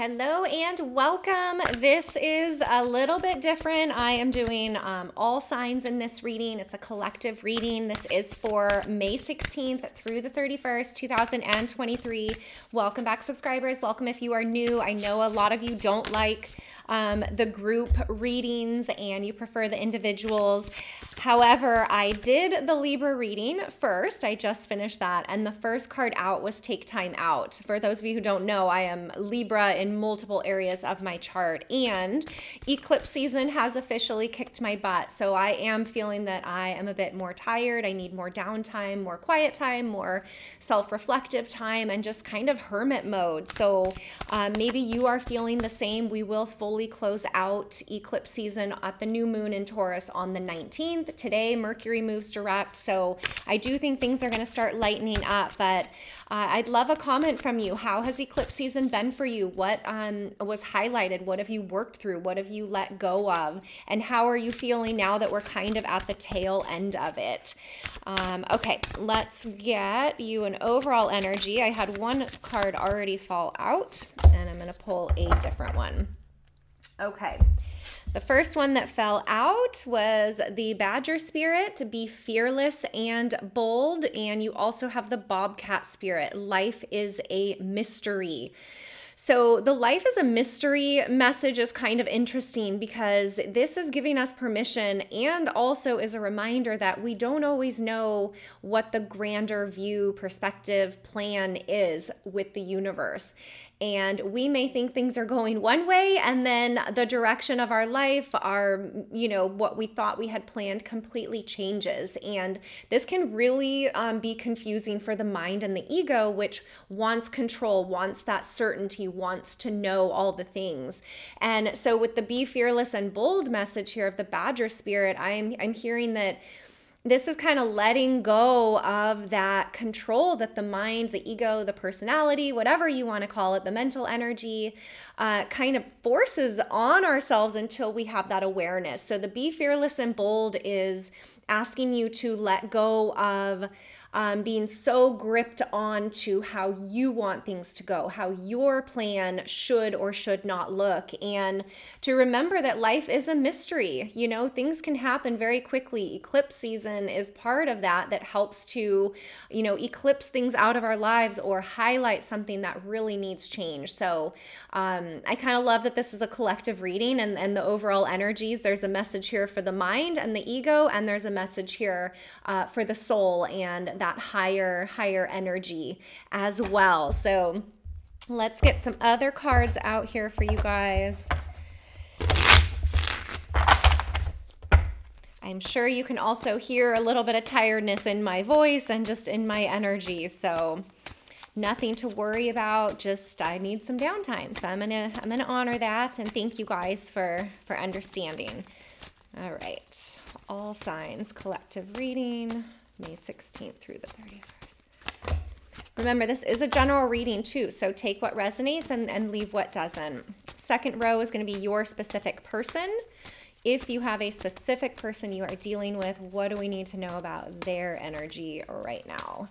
Hello and welcome. This is a little bit different. I am doing all signs in this reading. It's a collective reading. This is for May 16th through the 31st, 2023. Welcome back, subscribers. Welcome if you are new. I know a lot of you don't like the group readings and you prefer the individuals. However, I did the Libra reading first. I just finished that. And the first card out was Take Time Out. For those of you who don't know, I am Libra in multiple areas of my chart. And eclipse season has officially kicked my butt. So I am feeling that I am a bit more tired. I need more downtime, more quiet time, more self-reflective time, and just kind of hermit mode. So maybe you are feeling the same. We will fully close out eclipse season at the new moon in Taurus on the 19th. Today, Mercury moves direct, so I do think things are going to start lightening up, but I'd love a comment from you. How has eclipse season been for you? What was highlighted? What have you worked through? What have you let go of? And how are you feeling now that we're kind of at the tail end of it? Okay, let's get you an overall energy. I had one card already fall out, and I'm going to pull a different one. Okay. The first one that fell out was the Badger Spirit, Be Fearless and Bold, and you also have the Bobcat Spirit, Life is a Mystery. So the life is a mystery message is kind of interesting because this is giving us permission and also is a reminder that we don't always know what the grander view, perspective, plan is with the universe. And we may think things are going one way and then the direction of our life, what we thought we had planned completely changes. And this can really be confusing for the mind and the ego, which wants control, wants that certainty, wants to know all the things. And so with the Be Fearless and Bold message here of the Badger Spirit, I'm hearing that this is kind of letting go of that control that the mind, the ego, the personality, whatever you want to call it, the mental energy, kind of forces on ourselves until we have that awareness. So the Be Fearless and Bold is asking you to let go of being so gripped on to how you want things to go, how your plan should or should not look, and to remember that life is a mystery. You know, things can happen very quickly. Eclipse season is part of that helps to, eclipse things out of our lives or highlight something that really needs change. So I kind of love that this is a collective reading and the overall energies. There's a message here for the mind and the ego, and there's a message here for the soul and that higher energy as well. So let's get some other cards out here for you guys. I'm sure you can also hear a little bit of tiredness in my voice and just in my energy. So nothing to worry about. Just I need some downtime. So I'm gonna honor that and thank you guys for understanding. All right. All signs collective reading. May 16th through the 31st. Remember, this is a general reading too, so take what resonates and leave what doesn't. Second row is going to be your specific person. If you have a specific person you are dealing with, what do we need to know about their energy right now?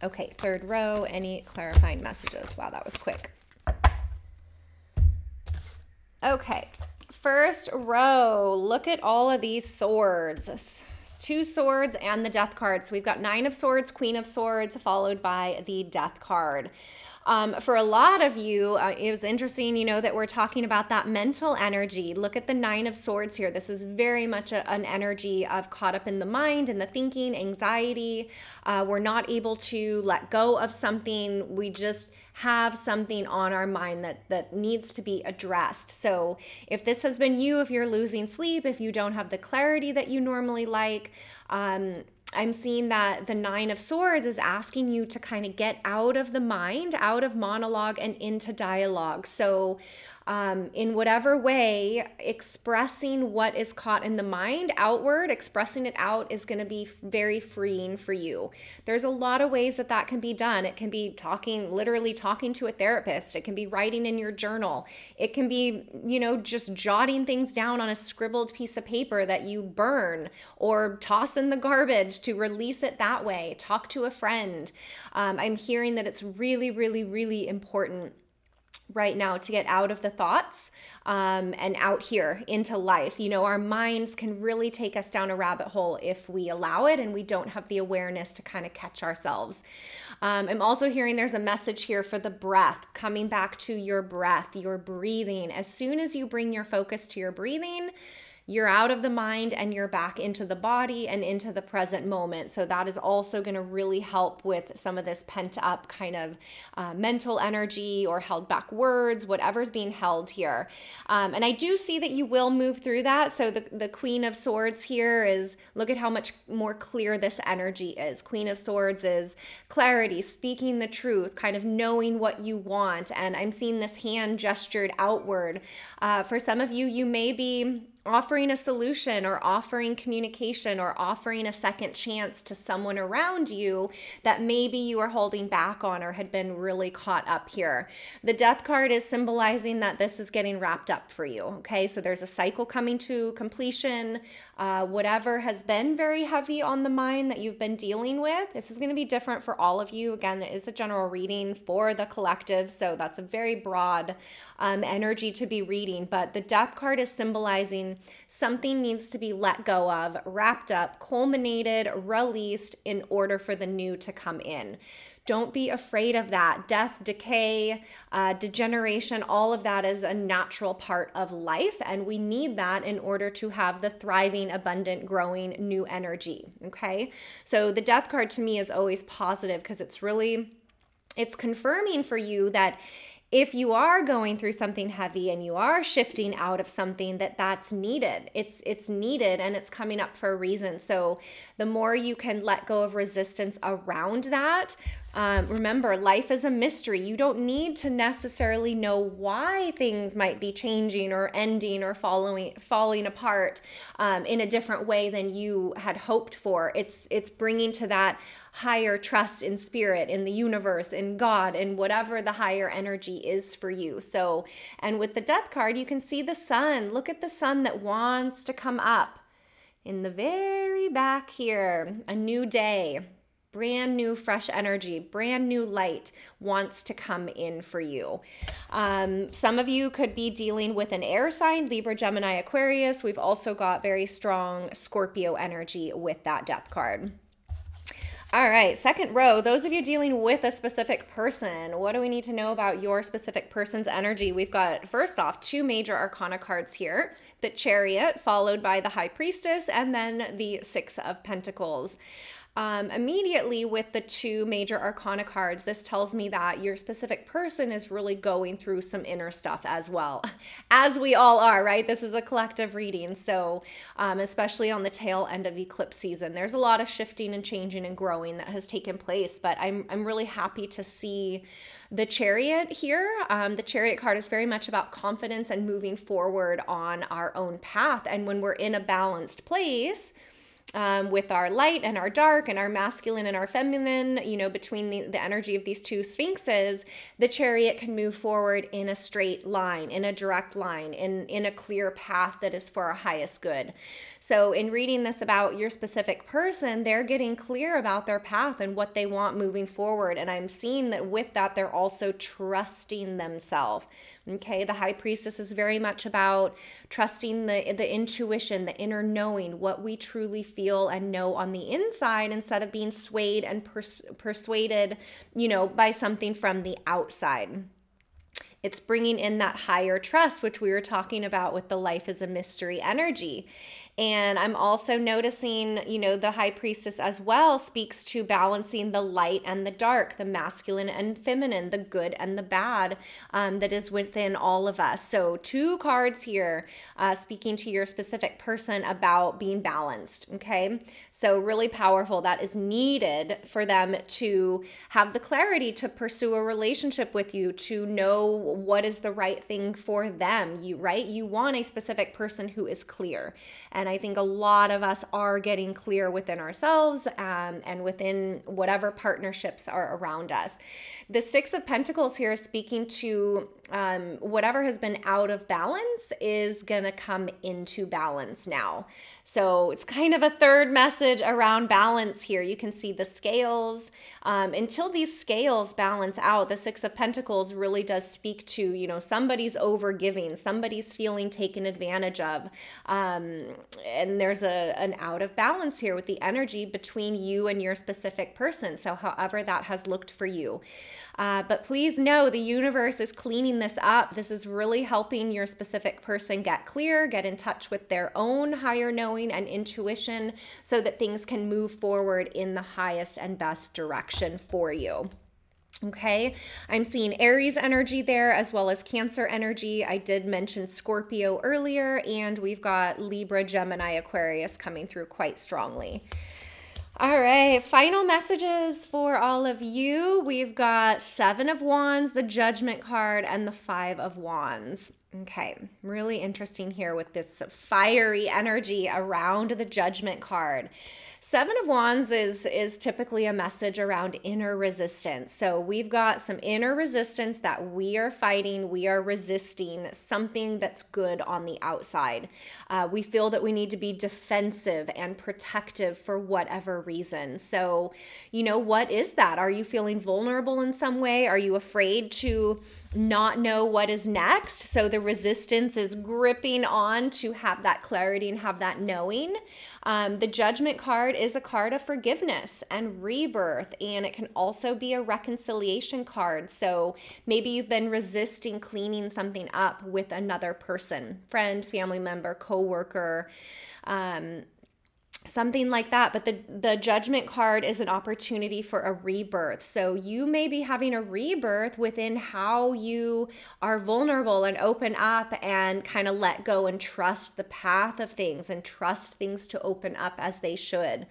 Okay, third row, any clarifying messages? Wow, that was quick. Okay. First row, look at all of these swords. Two swords and the Death card. So we've got Nine of Swords, Queen of Swords, followed by the Death card. For a lot of you, it was interesting, that we're talking about that mental energy. Look at the Nine of Swords here. This is very much an energy of caught up in the mind and the thinking, anxiety. We're not able to let go of something. We just have something on our mind that needs to be addressed. So if this has been you, if you're losing sleep, if you don't have the clarity that you normally like, I'm seeing that the Nine of Swords is asking you to kind of get out of the mind, out of monologue and into dialogue. So in whatever way, expressing what is caught in the mind outward, expressing it out is going to be very freeing for you. There's a lot of ways that can be done. It can be literally talking to a therapist. It can be writing in your journal. It can be, just jotting things down on a scribbled piece of paper that you burn or toss in the garbage to release it that way. Talk to a friend. I'm hearing that it's really, really, really important right now to get out of the thoughts and out here into life. Our minds can really take us down a rabbit hole if we allow it and we don't have the awareness to kind of catch ourselves. I'm also hearing there's a message here for the breath, coming back to your breath, your breathing. As soon as you bring your focus to your breathing, you're out of the mind and you're back into the body and into the present moment. So that is also going to really help with some of this pent up kind of mental energy or held back words, whatever's being held here. And I do see that you will move through that. So the Queen of Swords here is, look at how much more clear this energy is. Queen of Swords is clarity, speaking the truth, kind of knowing what you want. And I'm seeing this hand gestured outward. For some of you, you may be offering a solution or offering communication or offering a second chance to someone around you that maybe you are holding back on or had been really caught up here. The Death card is symbolizing that this is getting wrapped up for you. Okay, so there's a cycle coming to completion. Whatever has been very heavy on the mind that you've been dealing with, this is going to be different for all of you. Again, it is a general reading for the collective, so that's a very broad energy to be reading. But the Death card is symbolizing something needs to be let go of, wrapped up, culminated, released in order for the new to come in. Don't be afraid of that. Death, decay, degeneration, all of that is a natural part of life, and we need that in order to have the thriving, abundant, growing new energy, okay? So the Death card to me is always positive because it's confirming for you that if you are going through something heavy and you are shifting out of something, that's needed. It's needed and it's coming up for a reason. So the more you can let go of resistance around that, remember, life is a mystery. You don't need to necessarily know why things might be changing or ending or falling apart in a different way than you had hoped for. It's bringing to that higher trust in spirit, in the universe, in God, in whatever the higher energy is for you. So, and with the Death card, you can see the sun. Look at the sun that wants to come up in the very back here. A new day, brand new fresh energy, brand new light wants to come in for you. Some of you could be dealing with an air sign, Libra, Gemini, Aquarius. We've also got very strong Scorpio energy with that Death card. All right, second row, those of you dealing with a specific person, what do we need to know about your specific person's energy? We've got, first off, 2 major arcana cards here, the Chariot, followed by the High Priestess, and then the 6 of Pentacles. Immediately with the 2 major arcana cards, this tells me that your specific person is really going through some inner stuff as well, as we all are, right? This is a collective reading, so especially on the tail end of eclipse season, there's a lot of shifting and changing and growing that has taken place, but I'm really happy to see the Chariot here. The Chariot card is very much about confidence and moving forward on our own path, and when we're in a balanced place, with our light and our dark and our masculine and our feminine, between the energy of these 2 sphinxes, the Chariot can move forward in a straight line, in a direct line, in a clear path that is for our highest good. So in reading this about your specific person, they're getting clear about their path and what they want moving forward. And I'm seeing that with that, they're also trusting themselves. Okay, the High Priestess is very much about trusting the intuition, the inner knowing, what we truly feel and know on the inside, instead of being swayed and persuaded, by something from the outside. It's bringing in that higher trust, which we were talking about with the life is a mystery energy. And I'm also noticing, you know, the High Priestess as well speaks to balancing the light and the dark, the masculine and feminine, the good and the bad, that is within all of us. So 2 cards here speaking to your specific person about being balanced, okay? So really powerful. That is needed for them to have the clarity to pursue a relationship with you, to know what is the right thing for them. You want a specific person who is clear. And I think a lot of us are getting clear within ourselves and within whatever partnerships are around us. The 6 of Pentacles here is speaking to whatever has been out of balance is going to come into balance now. So it's kind of a third message around balance here. You can see the scales. Until these scales balance out, the 6 of Pentacles really does speak to, you know, somebody's overgiving, somebody's feeling taken advantage of. And there's an out of balance here with the energy between you and your specific person. So however that has looked for you. But please know the universe is cleaning this up. This is really helping your specific person get clear, get in touch with their own higher knowing and intuition so that things can move forward in the highest and best direction for you. Okay, I'm seeing Aries energy there as well as Cancer energy. I did mention Scorpio earlier, and we've got Libra, Gemini, Aquarius coming through quite strongly. All right, final messages for all of you. We've got 7 of Wands, the Judgment card, and the 5 of Wands. Okay, really interesting here with this fiery energy around the Judgment card. 7 of Wands is typically a message around inner resistance. So we've got some inner resistance that we are fighting. We are resisting something that's good on the outside. We feel that we need to be defensive and protective for whatever reason. So, you know, what is that? Are you feeling vulnerable in some way? Are you afraid to not know what is next? So the resistance is gripping on to have that clarity and have that knowing. The Judgment card is a card of forgiveness and rebirth, and it can also be a reconciliation card. So maybe you've been resisting cleaning something up with another person, friend, family member, coworker, something like that. But the Judgment card is an opportunity for a rebirth. So you may be having a rebirth within how you are vulnerable and open up and kind of let go and trust the path of things and trust things to open up as they should.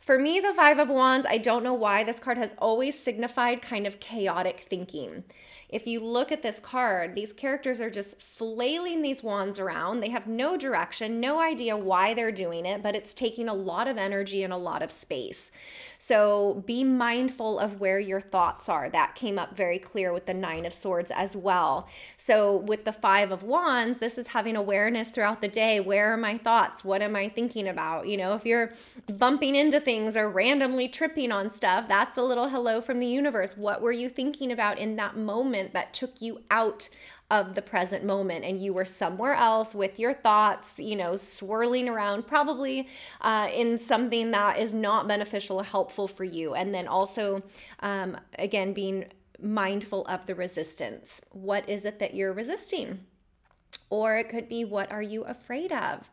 For me, the 5 of Wands, I don't know why this card has always signified kind of chaotic thinking. If you look at this card, these characters are just flailing these wands around. They have no direction, no idea why they're doing it, but it's taking a lot of energy and a lot of space. So be mindful of where your thoughts are. That came up very clear with the 9 of Swords as well. So with the 5 of Wands, this is having awareness throughout the day. Where are my thoughts? What am I thinking about? You know, if you're bumping into things or randomly tripping on stuff, that's a little hello from the universe. What were you thinking about in that moment that took you out of the present moment and you were somewhere else with your thoughts, you know, swirling around, probably in something that is not beneficial or helpful for you? And then also, again, being mindful of the resistance. What is it that you're resisting? Or it could be, what are you afraid of?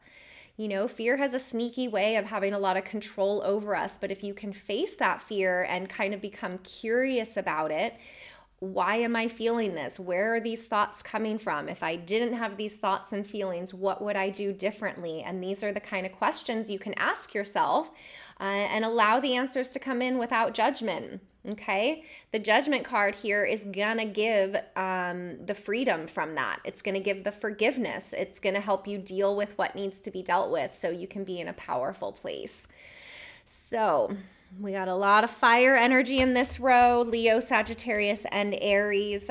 You know, fear has a sneaky way of having a lot of control over us, but if you can face that fear and kind of become curious about it, why am I feeling this? Where are these thoughts coming from? If I didn't have these thoughts and feelings, what would I do differently? And these are the kind of questions you can ask yourself and allow the answers to come in without judgment. Okay, the Judgment card here is gonna give the freedom from that. It's gonna give the forgiveness. It's gonna help you deal with what needs to be dealt with so you can be in a powerful place. So we got a lot of fire energy in this row, Leo, Sagittarius, and Aries.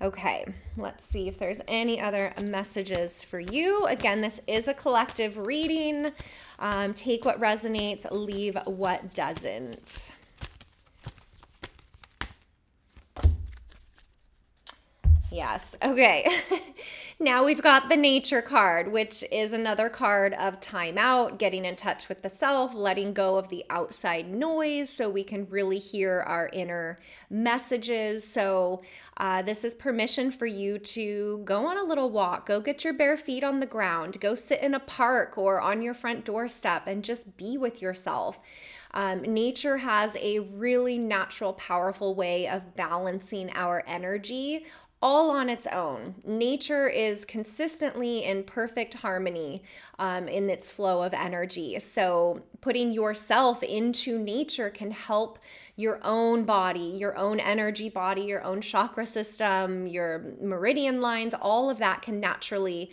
Okay, let's see if there's any other messages for you. Again, this is a collective reading. Take what resonates, leave what doesn't. Yes, okay. Now we've got the nature card, which is another card of time out, getting in touch with the self, letting go of the outside noise so we can really hear our inner messages. So this is permission for you to go on a little walk, go get your bare feet on the ground, go sit in a park or on your front doorstep and just be with yourself. Nature has a really natural, powerful way of balancing our energy all on its own. Nature is consistently in perfect harmony in its flow of energy. So putting yourself into nature can help your own body, your own energy body, your own chakra system, your meridian lines, all of that can naturally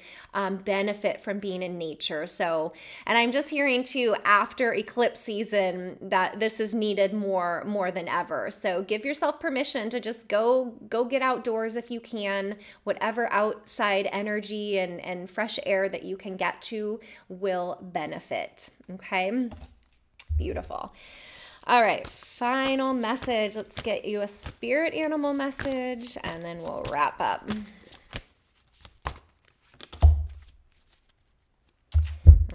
benefit from being in nature. So, and I'm just hearing too, after eclipse season, that this is needed more than ever. So give yourself permission to just go get outdoors if you can. Whatever outside energy and fresh air that you can get to will benefit. Okay, beautiful. All right, final message. Let's get you a spirit animal message and then we'll wrap up.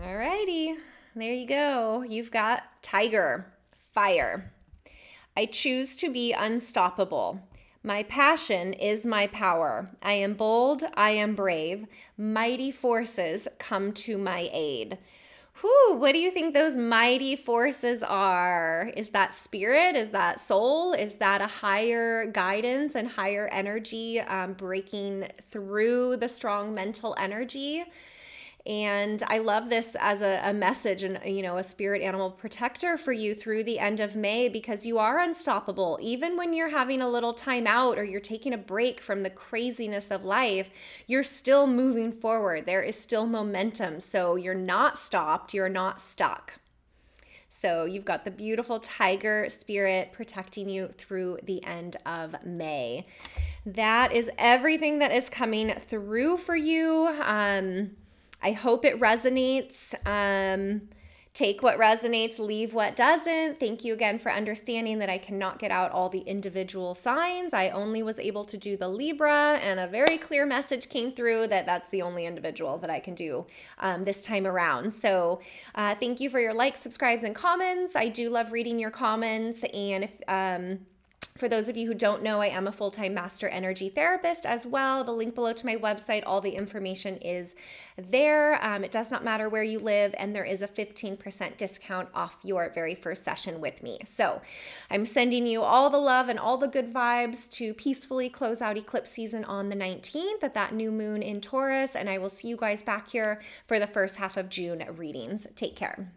All righty, there you go. You've got Tiger, fire. I choose to be unstoppable. My passion is my power. I am bold, I am brave. Mighty forces come to my aid. Whew, what do you think those mighty forces are? Is that spirit? Is that soul? Is that a higher guidance and higher energy breaking through the strong mental energy? And I love this as a message and, you know, a spirit animal protector for you through the end of May, because you are unstoppable. Even when you're having a little time out or you're taking a break from the craziness of life, you're still moving forward. There is still momentum. So you're not stopped. You're not stuck. So you've got the beautiful tiger spirit protecting you through the end of May. That is everything that is coming through for you. I hope it resonates. Take what resonates, leave what doesn't. Thank you again for understanding that I cannot get out all the individual signs. I only was able to do the Libra, and a very clear message came through that that's the only individual that I can do this time around. So thank you for your likes, subscribes, and comments. I do love reading your comments. And if for those of you who don't know, I am a full-time master energy therapist as well. The link below to my website, all the information is there. It does not matter where you live, and there is a 15% discount off your very first session with me. So I'm sending you all the love and all the good vibes to peacefully close out eclipse season on the 19th at that new moon in Taurus, and I will see you guys back here for the first half of June readings. Take care.